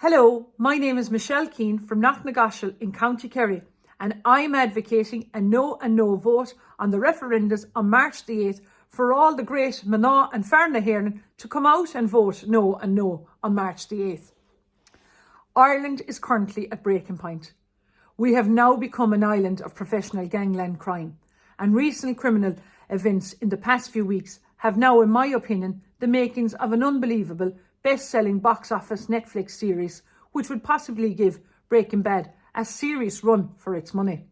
Hello, my name is Michelle Keane from Knocknagoshel in County Kerry, and I'm advocating a no vote on the referendums on March the 8th for all the Great Mná and hÉireann to come out and vote no on March the 8th. Ireland is currently at breaking point. We have now become an island of professional gangland crime, and recent criminal events in the past few weeks have now, in my opinion, the makings of an unbelievable best-selling box office Netflix series, which would possibly give Breaking Bad a serious run for its money.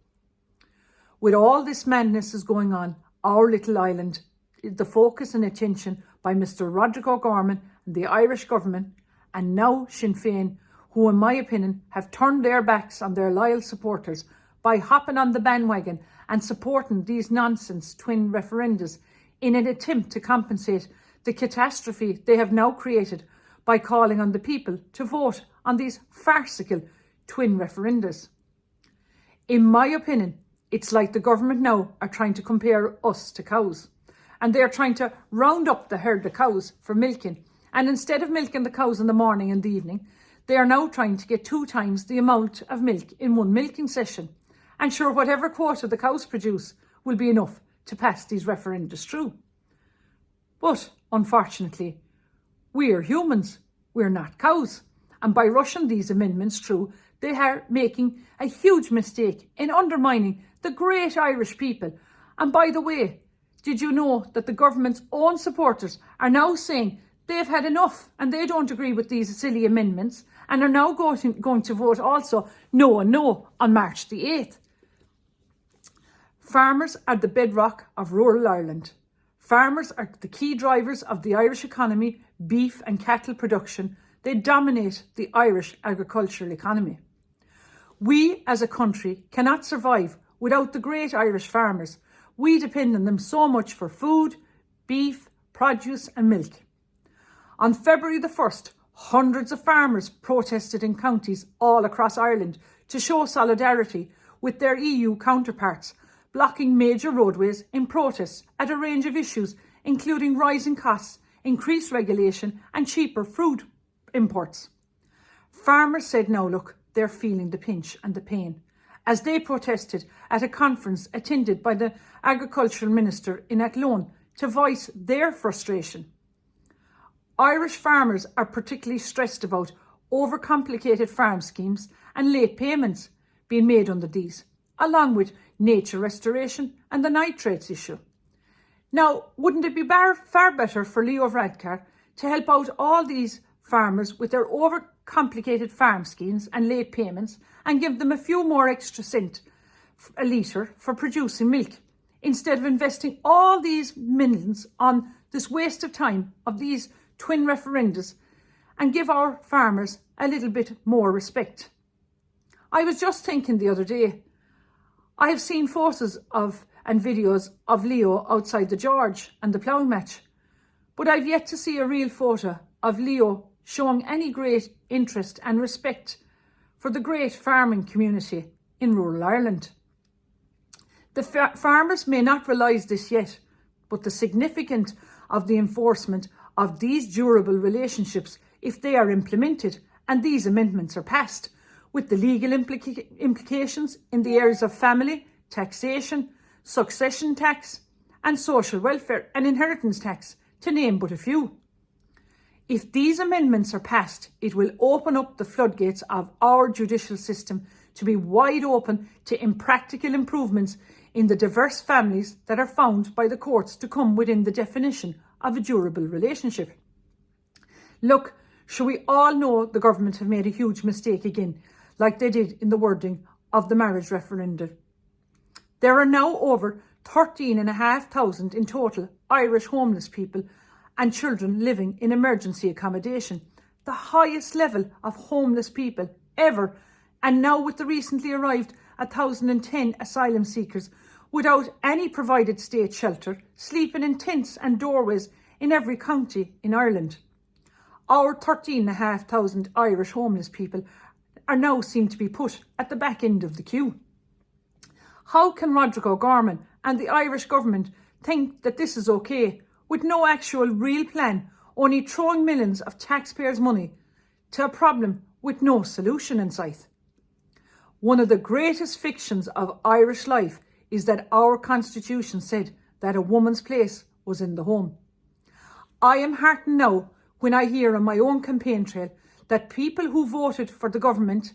With all this madness is going on, our little island, the focus and attention by Mr. Roderick O'Gorman and the Irish government, and now Sinn Féin, who in my opinion have turned their backs on their loyal supporters by hopping on the bandwagon and supporting these nonsense twin referendums in an attempt to compensate the catastrophe they have now created by calling on the people to vote on these farcical twin referendums. In my opinion, it's like the government now are trying to compare us to cows, and they're trying to round up the herd of cows for milking, and instead of milking the cows in the morning and the evening, they are now trying to get 2 times the amount of milk in one milking session. And sure, whatever quota the cows produce will be enough to pass these referendums through. But unfortunately, we're humans, we're not cows. And by rushing these amendments through, they are making a huge mistake in undermining the great Irish people. And by the way, did you know that the government's own supporters are now saying they've had enough and they don't agree with these silly amendments and are now going to vote also no on March the 8th. Farmers are the bedrock of rural Ireland. Farmers are the key drivers of the Irish economy, beef and cattle production. They dominate the Irish agricultural economy. We as a country cannot survive without the great Irish farmers. We depend on them so much for food, beef, produce and milk. On February the 1st, hundreds of farmers protested in counties all across Ireland to show solidarity with their EU counterparts, blocking major roadways in protest at a range of issues, including rising costs, increased regulation and cheaper fruit imports. Farmers said now look, they're feeling the pinch and the pain as they protested at a conference attended by the Agricultural Minister in Athlone to voice their frustration. Irish farmers are particularly stressed about overcomplicated farm schemes and late payments being made under these, along with nature restoration and the nitrates issue. Now, wouldn't it be far better for Leo Varadkar to help out all these farmers with their overcomplicated farm schemes and late payments and give them a few more extra cent a litre for producing milk, instead of investing all these millions on this waste of time of these twin referendums, and give our farmers a little bit more respect? I was just thinking the other day, I have seen photos and videos of Leo outside the George and the ploughing match, but I've yet to see a real photo of Leo showing any great interest and respect for the great farming community in rural Ireland. The farmers may not realise this yet, but the significance of the enforcement of these durable relationships, if they are implemented and these amendments are passed, with the legal implications in the areas of family, taxation, succession tax and social welfare and inheritance tax, to name but a few. If these amendments are passed, it will open up the floodgates of our judicial system to be wide open to impractical improvements in the diverse families that are found by the courts to come within the definition of a durable relationship. Look, sure, we all know the government have made a huge mistake again, like they did in the wording of the marriage referendum. There are now over 13,500 in total Irish homeless people and children living in emergency accommodation, the highest level of homeless people ever, and now with the recently arrived 1,010 asylum seekers without any provided state shelter, sleeping in tents and doorways in every county in Ireland. Our 13,500 Irish homeless people are now seem to be put at the back end of the queue. How can Roderick O'Gorman and the Irish government think that this is okay, with no actual real plan, only throwing millions of taxpayers' money to a problem with no solution in sight. One of the greatest fictions of Irish life is that our Constitution said that a woman's place was in the home. I am heartened now when I hear on my own campaign trail that people who voted for the government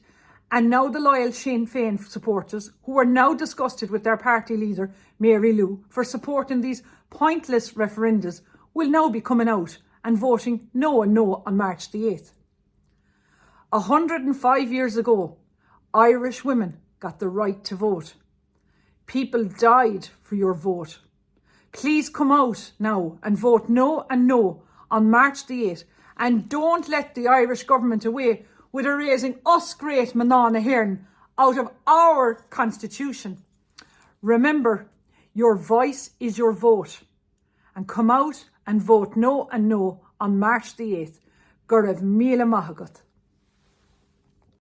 and now the loyal Sinn Féin supporters, who are now disgusted with their party leader, Mary Lou, for supporting these pointless referendas, will now be coming out and voting no and no on March the 8th. 105 years ago, Irish women got the right to vote. People died for your vote. Please come out now and vote no and no on March the 8th, and don't let the Irish government away with erasing us Great Mná na hÉireann out of our Constitution. Remember, your voice is your vote. And come out and vote no and no on March the 8th. Go raibh míle maith agat.